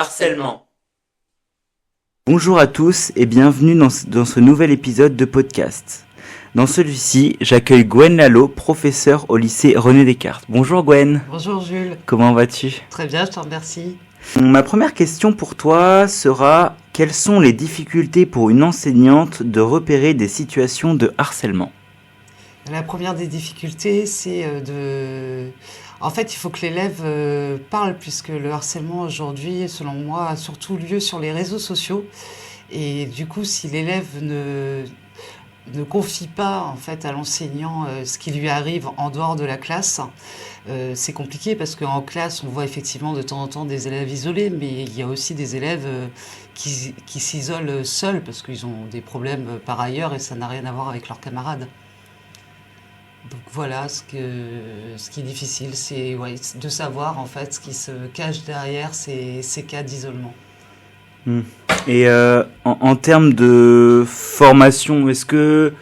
harcèlement. Bonjour à tous et bienvenue dans ce nouvel épisode de podcast. Dans celui-ci, j'accueille Gwen Lalo, professeure au lycée René Descartes. Bonjour Gwen. Bonjour Jules. Comment vas-tu ? Très bien, je te remercie. Ma première question pour toi sera: quelles sont les difficultés pour une enseignante de repérer des situations de harcèlement ? La première des difficultés, c'est En fait, il faut que l'élève parle, puisque le harcèlement aujourd'hui, selon moi, a surtout lieu sur les réseaux sociaux. Et du coup, si l'élève ne confie pas en fait à l'enseignant ce qui lui arrive en dehors de la classe, c'est compliqué parce qu'en classe, on voit effectivement de temps en temps des élèves isolés, mais il y a aussi des élèves qui s'isolent seuls parce qu'ils ont des problèmes par ailleurs et ça n'a rien à voir avec leurs camarades. Donc voilà, ce qui est difficile, c'est de savoir en fait ce qui se cache derrière ces cas d'isolement. Et en termes de formation, est-ce que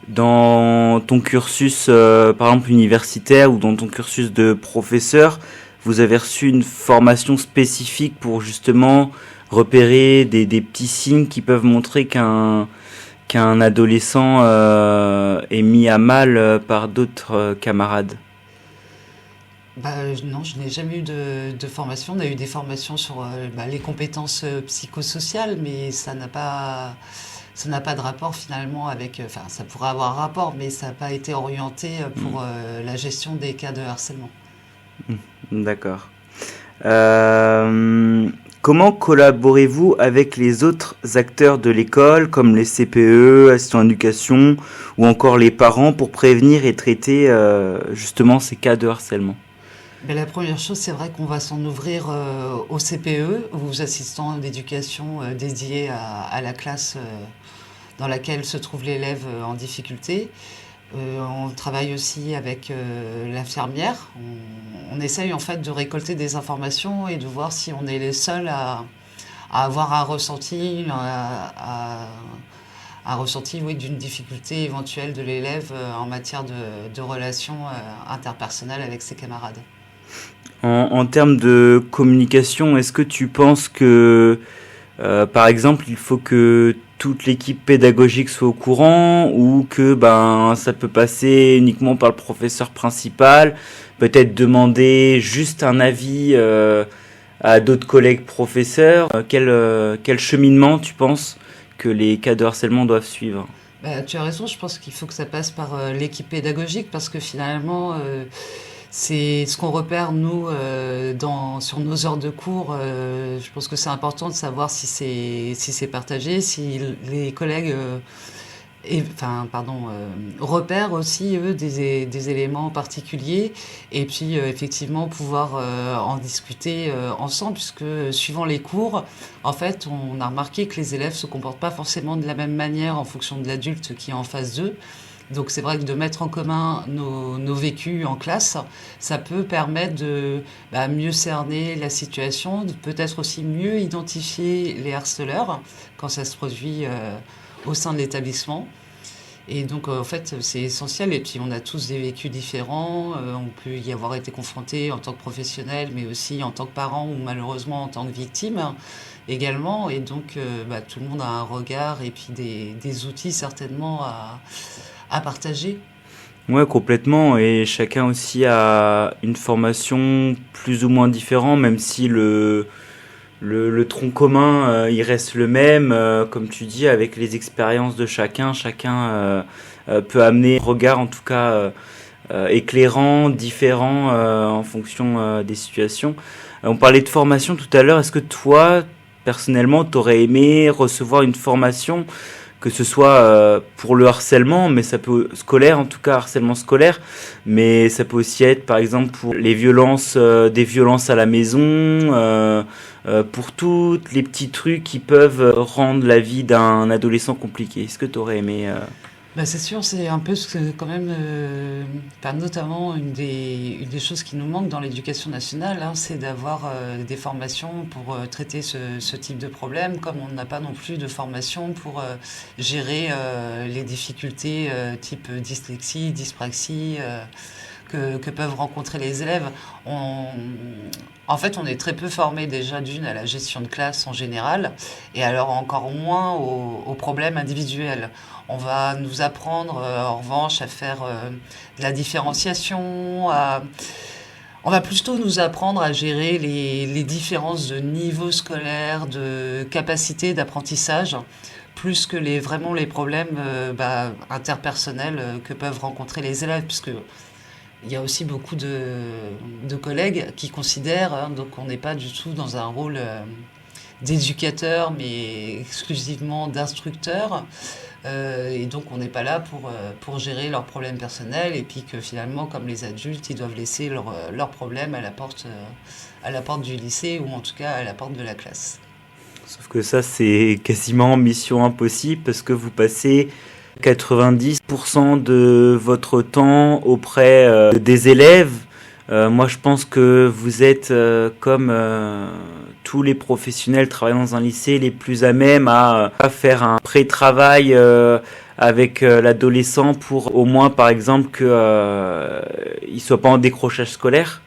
dans ton cursus, par exemple universitaire, ou dans ton cursus de professeur, vous avez reçu une formation spécifique pour justement repérer des petits signes qui peuvent montrer qu'un adolescent est mis à mal par d'autres camarades ? Non, je n'ai jamais eu de formation. On a eu des formations sur les compétences psychosociales, mais ça n'a pas de rapport finalement avec... Enfin, ça pourrait avoir un rapport, mais ça n'a pas été orienté pour la gestion des cas de harcèlement. D'accord. Comment collaborez-vous avec les autres acteurs de l'école, comme les CPE, assistants d'éducation, ou encore les parents, pour prévenir et traiter justement ces cas de harcèlement ? La première chose, c'est vrai qu'on va s'en ouvrir aux CPE, aux assistants d'éducation dédiés à la classe dans laquelle se trouve l'élève en difficulté. On travaille aussi avec l'infirmière. On essaye en fait de récolter des informations et de voir si on est les seuls à avoir un ressenti, d'une difficulté éventuelle de l'élève en matière de relations interpersonnelles avec ses camarades. En termes de communication, est-ce que tu penses que, par exemple, il faut que toute l'équipe pédagogique soit au courant, ou que ça peut passer uniquement par le professeur principal, peut-être demander juste un avis à d'autres collègues professeurs ? Quel cheminement tu penses que les cas de harcèlement doivent suivre ? Tu as raison, je pense qu'il faut que ça passe par l'équipe pédagogique parce que finalement... c'est ce qu'on repère, nous, sur nos heures de cours. Je pense que c'est important de savoir si c'est partagé, si les collègues repèrent aussi, eux, des éléments particuliers. Et puis, effectivement, pouvoir en discuter ensemble, puisque suivant les cours, en fait, on a remarqué que les élèves ne se comportent pas forcément de la même manière en fonction de l'adulte qui est en face d'eux. Donc c'est vrai que de mettre en commun nos vécus en classe, ça peut permettre de mieux cerner la situation, de peut-être aussi mieux identifier les harceleurs quand ça se produit au sein de l'établissement. Et donc en fait c'est essentiel, et puis on a tous des vécus différents, on peut y avoir été confronté en tant que professionnel, mais aussi en tant que parent ou malheureusement en tant que victime également, et donc tout le monde a un regard et puis des outils certainement à partager. Ouais, complètement. Et chacun aussi a une formation plus ou moins différente, même si le tronc commun, il reste le même. Comme tu dis, avec les expériences de chacun peut amener un regard, en tout cas, éclairant, différent en fonction des situations. On parlait de formation tout à l'heure. Est-ce que toi, personnellement, t'aurais aimé recevoir une formation, que ce soit pour le harcèlement, mais ça peut scolaire, en tout cas harcèlement scolaire, mais ça peut aussi être par exemple pour les violences, des violences à la maison, pour toutes les petits trucs qui peuvent rendre la vie d'un adolescent compliquée. Est-ce que tu aurais aimé C'est sûr, c'est un peu quand même, notamment une des choses qui nous manque dans l'éducation nationale, c'est d'avoir des formations pour traiter ce type de problème, comme on n'a pas non plus de formation pour gérer les difficultés type dyslexie, dyspraxie, que peuvent rencontrer les élèves. En fait, on est très peu formé déjà d'une à la gestion de classe en général, et alors encore moins aux problèmes individuels. On va nous apprendre, en revanche, à faire de la différenciation, on va plutôt nous apprendre à gérer les différences de niveau scolaire, de capacité d'apprentissage, plus que vraiment les problèmes interpersonnels que peuvent rencontrer les élèves, puisque il y a aussi beaucoup de collègues qui considèrent donc on n'est pas du tout dans un rôle d'éducateur, mais exclusivement d'instructeur. Et donc on n'est pas là pour gérer leurs problèmes personnels, et puis que finalement, comme les adultes, ils doivent laisser leurs problèmes à la porte du lycée, ou en tout cas à la porte de la classe. Sauf que ça, c'est quasiment mission impossible parce que vous passez 90% de votre temps auprès des élèves. Moi, je pense que vous êtes comme tous les professionnels travaillant dans un lycée, les plus à même à faire un pré-travail avec l'adolescent pour au moins, par exemple, qu'il ne soit pas en décrochage scolaire.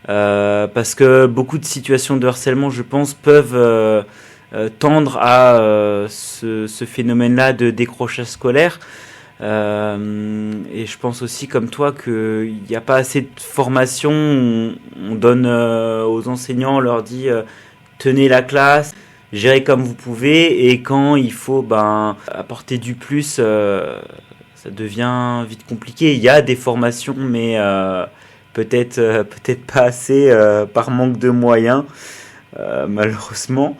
Parce que beaucoup de situations de harcèlement, je pense, peuvent tendre à ce phénomène-là de décrochage scolaire. Et je pense aussi, comme toi, qu'il n'y a pas assez de formation. On donne aux enseignants, on leur dit tenez la classe, gérez comme vous pouvez, et quand il faut apporter du plus, ça devient vite compliqué. Il y a des formations, mais peut-être pas assez par manque de moyens, malheureusement.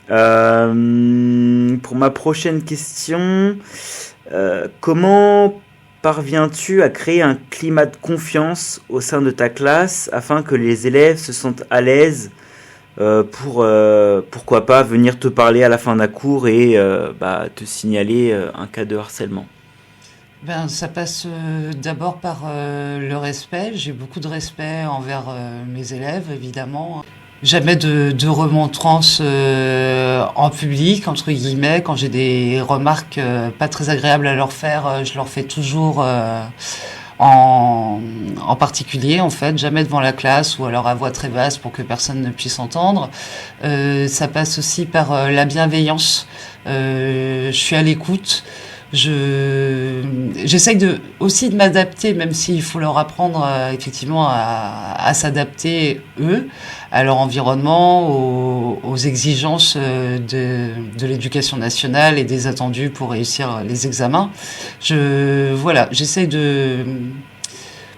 Pour ma prochaine question, comment parviens-tu à créer un climat de confiance au sein de ta classe afin que les élèves se sentent à l'aise pour pourquoi pas venir te parler à la fin d'un cours et te signaler un cas de harcèlement? Ça passe d'abord par le respect. J'ai beaucoup de respect envers mes élèves, évidemment. Jamais de remontrance en public, entre guillemets. Quand j'ai des remarques pas très agréables à leur faire, je leur fais toujours en particulier, en fait, jamais devant la classe, ou alors à voix très basse pour que personne ne puisse entendre. Ça passe aussi par la bienveillance. Je suis à l'écoute. J'essaye aussi de m'adapter, même s'il faut leur apprendre effectivement à s'adapter eux, à leur environnement, aux exigences de l'éducation nationale et des attendus pour réussir les examens. J'essaye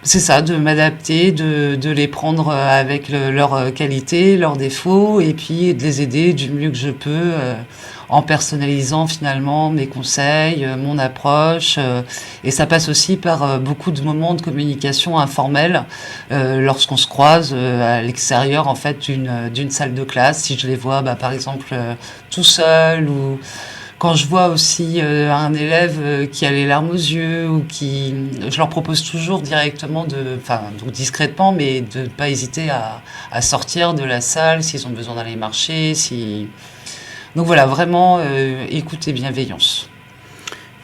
c'est ça, de m'adapter, de les prendre avec leurs qualités, leurs défauts, et puis de les aider du mieux que je peux, en personnalisant finalement mes conseils, mon approche. Et ça passe aussi par beaucoup de moments de communication informelle, lorsqu'on se croise à l'extérieur en fait d'une salle de classe, si je les vois donc tout seul, ou quand je vois aussi un élève qui a les larmes aux yeux, je leur propose toujours directement donc discrètement, mais de ne pas hésiter à sortir de la salle s'ils ont besoin d'aller marcher. Donc voilà, vraiment écoute et bienveillance.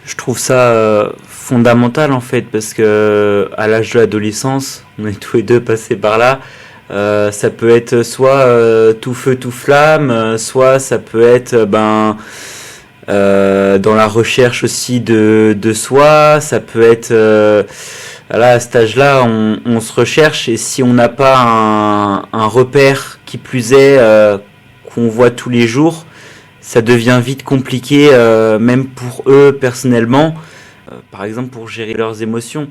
Je trouve ça fondamental en fait, parce que à l'âge de l'adolescence, on est tous les deux passés par là. Ça peut être soit tout feu tout flamme, soit ça peut être dans la recherche aussi de soi. Ça peut être à cet âge-là, on se recherche, et si on n'a pas un repère qui plus est qu'on voit tous les jours, ça devient vite compliqué, même pour eux personnellement, par exemple pour gérer leurs émotions.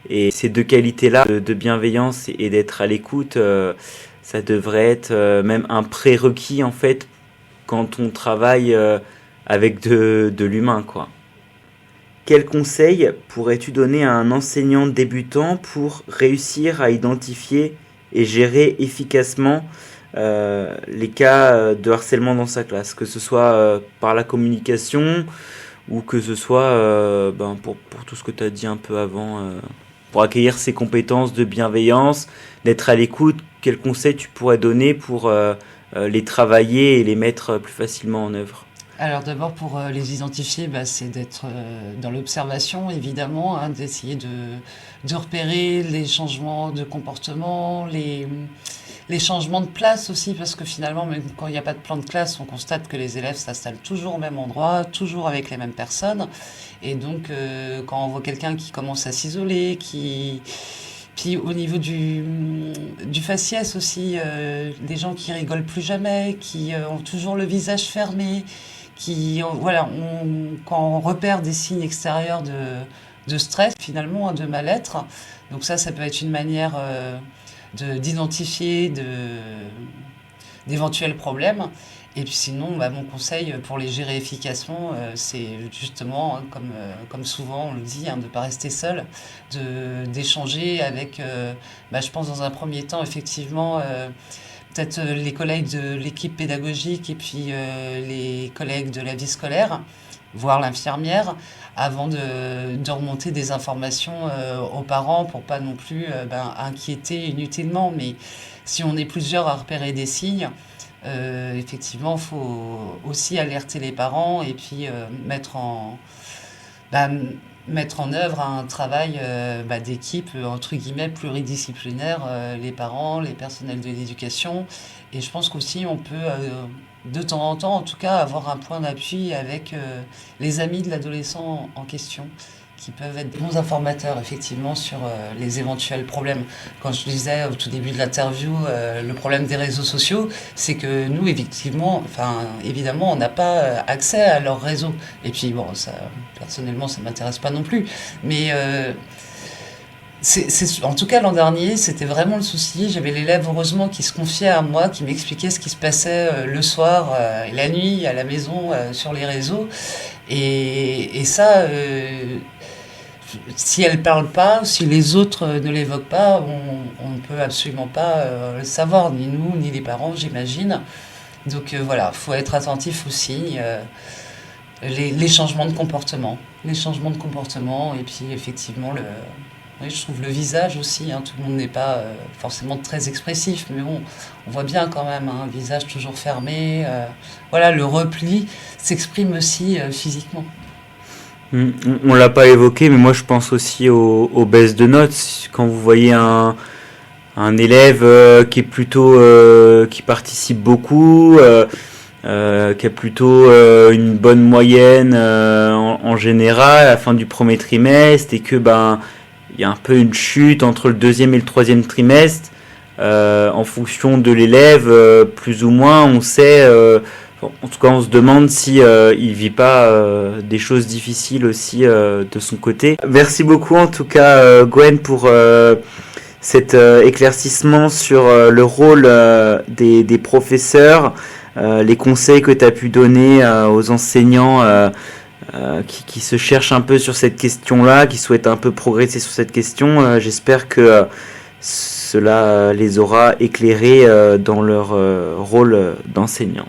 Et ces deux qualités-là, de bienveillance et d'être à l'écoute, ça devrait être même un prérequis en fait quand on travaille avec de l'humain, quoi. Quel conseil pourrais-tu donner à un enseignant débutant pour réussir à identifier et gérer efficacement les cas de harcèlement dans sa classe, que ce soit par la communication, ou que ce soit pour tout ce que tu as dit un peu avant, pour accueillir ces compétences de bienveillance, d'être à l'écoute? Quels conseils tu pourrais donner pour les travailler et les mettre plus facilement en œuvre? Alors d'abord pour les identifier, c'est d'être dans l'observation évidemment, hein, d'essayer de repérer les changements de comportement, les changements de place aussi, parce que finalement même quand il n'y a pas de plan de classe, on constate que les élèves s'installent toujours au même endroit, toujours avec les mêmes personnes. Et donc quand on voit quelqu'un qui commence à s'isoler, puis au niveau du faciès aussi, des gens qui rigolent plus jamais, qui ont toujours le visage fermé, voilà, quand on repère des signes extérieurs de stress, finalement, hein, de mal-être. Donc ça peut être une manière d'identifier d'éventuels problèmes. Et puis sinon, mon conseil pour les gérer efficacement, c'est justement, hein, comme souvent on le dit, hein, de ne pas rester seul, d'échanger avec, je pense dans un premier temps, effectivement, peut-être les collègues de l'équipe pédagogique et puis les collègues de la vie scolaire, voire l'infirmière, avant de remonter des informations aux parents pour pas non plus inquiéter inutilement. Mais si on est plusieurs à repérer des signes, effectivement, il faut aussi alerter les parents et puis mettre en œuvre un travail d'équipe, entre guillemets, pluridisciplinaire, les parents, les personnels de l'éducation. Et je pense qu'aussi, on peut, de temps en temps, en tout cas, avoir un point d'appui avec les amis de l'adolescent en question, qui peuvent être bons informateurs, effectivement, sur les éventuels problèmes. Quand je disais au tout début de l'interview, le problème des réseaux sociaux, c'est que nous, évidemment, on n'a pas accès à leurs réseaux. Et puis, bon, ça, personnellement, ça ne m'intéresse pas non plus. Mais en tout cas, l'an dernier, c'était vraiment le souci. J'avais l'élève, heureusement, qui se confiait à moi, qui m'expliquait ce qui se passait le soir et la nuit à la maison sur les réseaux. Et ça... si elle ne parle pas, si les autres ne l'évoquent pas, on ne peut absolument pas le savoir, ni nous, ni les parents, j'imagine. Donc voilà, il faut être attentif aux signes, les changements de comportement. Les changements de comportement, et puis effectivement, oui, je trouve le visage aussi, hein, tout le monde n'est pas forcément très expressif, mais bon, on voit bien quand même, hein, un visage toujours fermé. Voilà, le repli s'exprime aussi physiquement. On l'a pas évoqué, mais moi je pense aussi aux baisses de notes. Quand vous voyez un élève qui est plutôt qui participe beaucoup, qui a plutôt une bonne moyenne en général à la fin du premier trimestre, et que il y a un peu une chute entre le deuxième et le troisième trimestre, en fonction de l'élève, plus ou moins, on sait. En tout cas, on se demande si il vit pas des choses difficiles aussi de son côté. Merci beaucoup en tout cas Gwen pour cet éclaircissement sur le rôle des professeurs, les conseils que tu as pu donner aux enseignants qui se cherchent un peu sur cette question-là, qui souhaitent un peu progresser sur cette question. J'espère que cela les aura éclairés dans leur rôle d'enseignant.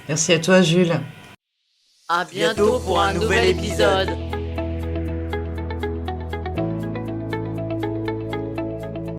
Merci à toi, Jules. À bientôt pour un nouvel épisode.